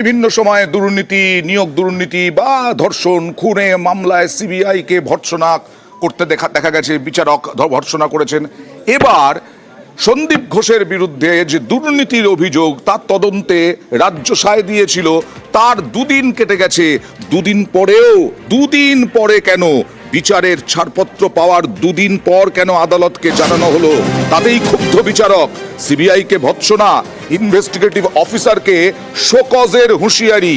বিভিন্ন সময়ে দুর্নীতি, নিয়োগ দুর্নীতি বা ধর্ষণ, খুনে মামলায় সিবিআইকে ভর্ৎসনা করতে দেখা গেছে, বিচারক ভর্ৎসনা করেছেন। এবার সন্দীপ ঘোষের বিরুদ্ধে যে দুর্নীতির অভিযোগ, তার তদন্তে রাজ্য সায় দিয়েছিল, তার দুদিন কেটে গেছে। দুদিন পরে কেন বিচারের ছাড়পত্র পাওয়ার দুদিন পর কেন আদালতকে জানানো হলো? তাতেই ক্ষুব্ধ বিচারক। সিবিআইকে ভর্ৎসনা, ইনভেস্টিগেটিভ অফিসারকে শোকজের হুঁশিয়ারি।